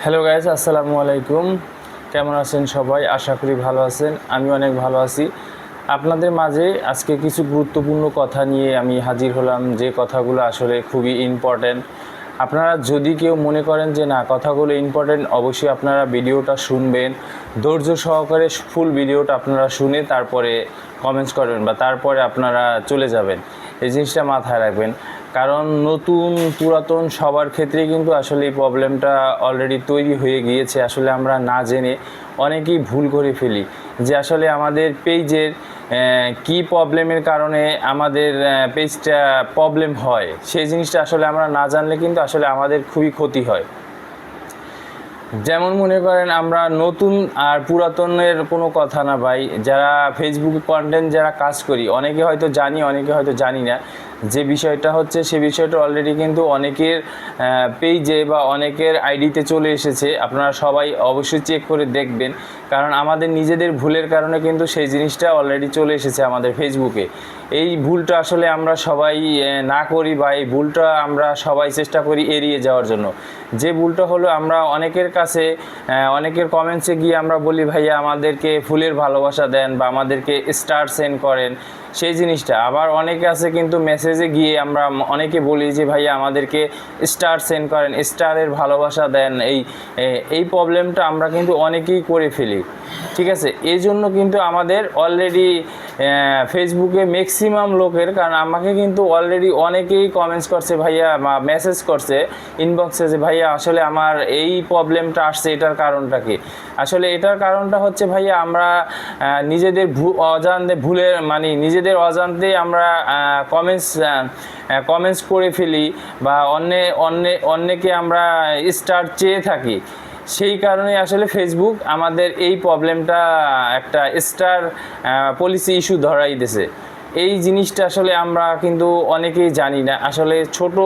Hello guys, আসসালামু আলাইকুম। কেমন আছেন সবাই? আশা করি ভালো আছেন। আমি অনেক ভালো আছি। আপনাদের মাঝে আজকে কিছু গুরুত্বপূর্ণ কথা নিয়ে আমি হাজির হলাম, যে কথাগুলো আসলে খুবই ইম্পর্ট্যান্ট। আপনারা যদি কেউ মনে করেন যে না, কথাগুলো ইম্পর্ট্যান্ট, অবশ্যই আপনারা ভিডিওটা শুনবেন, ধৈর্য সহকারে ফুল ভিডিওটা আপনারা শুনে তারপরে কমেন্টস করবেন বা তারপরে আপনারা চলে যাবেন। এই জিনিসটা মাথায় রাখবেন, কারণ নতুন পুরাতন সবার ক্ষেত্রেই কিন্তু আসলে এই প্রবলেমটা অলরেডি তৈরি হয়ে গিয়েছে। আসলে আমরা না জেনে অনেকেই ভুল করে ফেলি যে আসলে আমাদের পেজের কি প্রবলেমের কারণে আমাদের পেজটা প্রবলেম হয়, সেই জিনিসটা আসলে আমরা না জানলে কিন্তু আসলে আমাদের খুবই ক্ষতি হয়। যেমন মনে করেন, আমরা নতুন আর পুরাতনের কোনো কথা না ভাই, যারা ফেসবুকে কন্টেন্ট যারা কাজ করি, অনেকে হয়তো জানি, অনেকে হয়তো জানি না। যে বিষয়টা হচ্ছে, সে বিষয়টা অলরেডি কিন্তু অনেকের পেজে বা অনেকের আইডিতে চলে এসেছে। আপনারা সবাই অবশ্যই চেক করে দেখবেন, কারণ আমাদের নিজেদের ভুলের কারণে কিন্তু সেই জিনিসটা অলরেডি চলে এসেছে আমাদের ফেসবুকে। এই ভুলটা আসলে আমরা সবাই না করি, বা এই ভুলটা আমরা সবাই চেষ্টা করি এড়িয়ে যাওয়ার জন্য। যে ভুলটা হলো, আমরা অনেকের কাছে অনেকের কমেন্টসে গিয়ে আমরা বলি ভাইয়া আমাদেরকে ফুলের ভালোবাসা দেন বা আমাদেরকে স্টার সেন্ড করেন, সেই জিনিসটা। আবার অনেকে আছে কিন্তু মেসেজে গিয়ে আমরা অনেকে বলি যে ভাইয়া আমাদেরকে স্টার সেন্ড করেন, স্টারের ভালোবাসা দেন। এই প্রবলেমটা আমরা কিন্তু অনেকেই করে ফেলি, ঠিক আছে। এই জন্য কিন্তু আমাদের অলরেডি ফেসবুকে ম্যাক্সিমাম লোকের, কারণ আমাকে কিন্তু অলরেডি অনেকেই কমেন্টস করছে ভাইয়া, বা মেসেজ করছে ইনবক্সে যে ভাইয়া আসলে আমার এই প্রবলেমটা আসছে, এটার কারণটা কি? আসলে এটার কারণটা হচ্ছে ভাইয়া, আমরা নিজেদের অজান্তে ভুলের মানে নিজেদের অজান্তেই আমরা কমেন্টস করে ফেলি, বা অন্যকে আমরা স্টার চেয়ে থাকি। সেই কারণে আসলে ফেসবুক আমাদের এই প্রবলেমটা একটা স্টার পলিসি ইস্যু ধরাই দিয়েছে। এই জিনিসটা আসলে আমরা কিন্তু অনেকেই জানি না। আসলে ছোট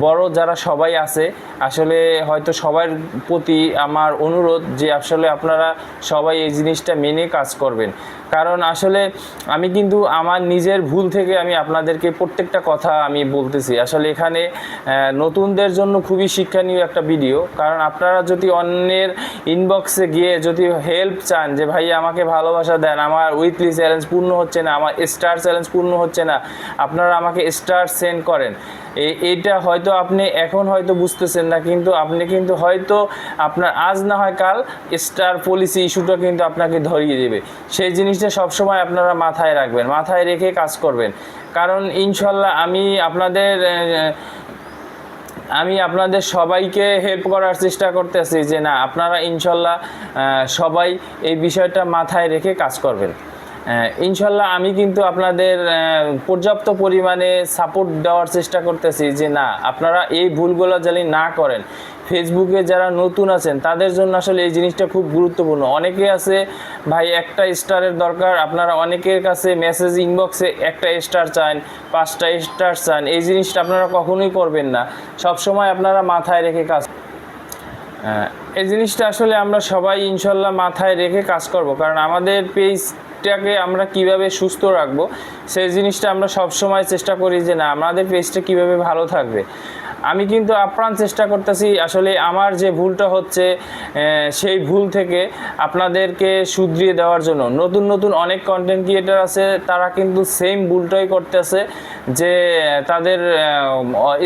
বড় যারা সবাই আছে, আসলে হয়তো সবার প্রতি আমার অনুরোধ যে আসলে আপনারা সবাই এই জিনিসটা মেনে কাজ করবেন। কারণ আসলে আমি কিন্তু আমার নিজের ভুল থেকে আমি আপনাদেরকে প্রত্যেকটা কথা আমি বলতেছি। আসলে এখানে নতুনদের জন্য খুবই শিক্ষণীয় একটা ভিডিও, কারণ আপনারা যদি অন্যের ইনবক্সে গিয়ে যদি হেল্প চান যে ভাই আমাকে ভালোবাসা দেন, আমার উইকলি চ্যালেঞ্জ পূর্ণ হচ্ছে না, আমার স্টার চ্যালেঞ্জ পূর্ণ হচ্ছে না, আপনারা আমাকে স্টার সেন্ড করেন। এইটা হয়তো আপনি এখন হয়তো বুঝতেছেন না, কিন্তু আপনি কিন্তু হয়তো আপনার আজ না হয় কাল স্টার পলিসি ইস্যুটা কিন্তু আপনাকে ধরিয়ে দেবে। সেই জিনিসটা সবসময় আপনারা মাথায় রাখবেন, মাথায় রেখে কাজ করবেন। কারণ ইনশাল্লাহ আমি আপনাদের সবাইকে হেল্প করার চেষ্টা করতেছি যে না, আপনারা ইনশাল্লাহ সবাই এই বিষয়টা মাথায় রেখে কাজ করবেন। ইনশাল্লাহ আমি কিন্তু আপনাদের পর্যাপ্ত পরিমাণে সাপোর্ট দেওয়ার চেষ্টা করতেছি যে না, আপনারা এই ভুলগুলো জানি না করেন। ফেসবুকে যারা নতুন আছেন তাদের জন্য আসলে এই জিনিসটা খুব গুরুত্বপূর্ণ। অনেকে আছে ভাই একটা স্টারের দরকার, আপনারা অনেকের কাছে মেসেজ ইনবক্সে একটা স্টার চান, 5টা স্টার চান। এই জিনিসটা আপনারা কখনোই করবেন না। সবসময় আপনারা মাথায় রেখে কাজ, এই জিনিসটা আসলে আমরা সবাই ইনশাল্লাহ মাথায় রেখে কাজ করব। কারণ আমাদের পেজটাকে আমরা কিভাবে সুস্থ রাখবো, সেই জিনিসটা আমরা সবসময় চেষ্টা করি যে না, আমাদের পেজটা কিভাবে ভালো থাকবে। আমি কিন্তু আপ্রাণ চেষ্টা করতেছি আসলে আমার যে ভুলটা হচ্ছে সেই ভুল থেকে আপনাদেরকে শুধরিয়ে দেওয়ার জন্য। নতুন অনেক কন্টেন্ট ক্রিয়েটার আছে, তারা কিন্তু সেম ভুলটাই করতেছে, যে তাদের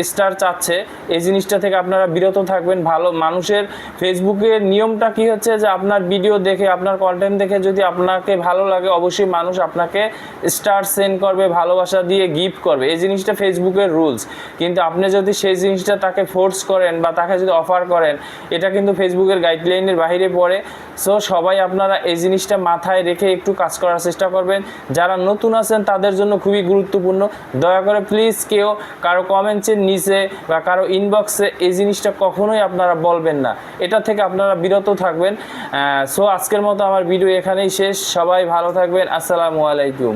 স্টার চাচ্ছে। এই জিনিসটা থেকে আপনারা বিরত থাকবেন। ভালো মানুষের ফেসবুকের নিয়মটা কি হচ্ছে, যে আপনার ভিডিও দেখে, আপনার কন্টেন্ট দেখে যদি আপনাকে ভালো লাগে, অবশ্যই মানুষ আপনাকে স্টার সেন্ড করবে, ভালোবাসা দিয়ে গিফট করবে। এই জিনিসটা ফেসবুকের রুলস। কিন্তু আপনি যদি সেই জিনিসটা তাকে ফোর্স করেন বা তাকে যদি অফার করেন, এটা কিন্তু ফেসবুকের গাইডলাইনের বাইরে পড়ে। সো সবাই আপনারা এই জিনিসটা মাথায় রেখে একটু কাজ করার চেষ্টা করবেন। যারা নতুন আছেন তাদের জন্য খুবই গুরুত্বপূর্ণ। দয়া করে প্লিজ কেউ কারো কমেন্টসের নিচে বা কারো ইনবক্সে এই জিনিসটা কখনোই আপনারা বলবেন না। এটা থেকে আপনারা বিরত থাকবেন। সো আজকের মতো আমার ভিডিও এখানেই শেষ। সবাই ভালো থাকবেন। আসসালামু আলাইকুম।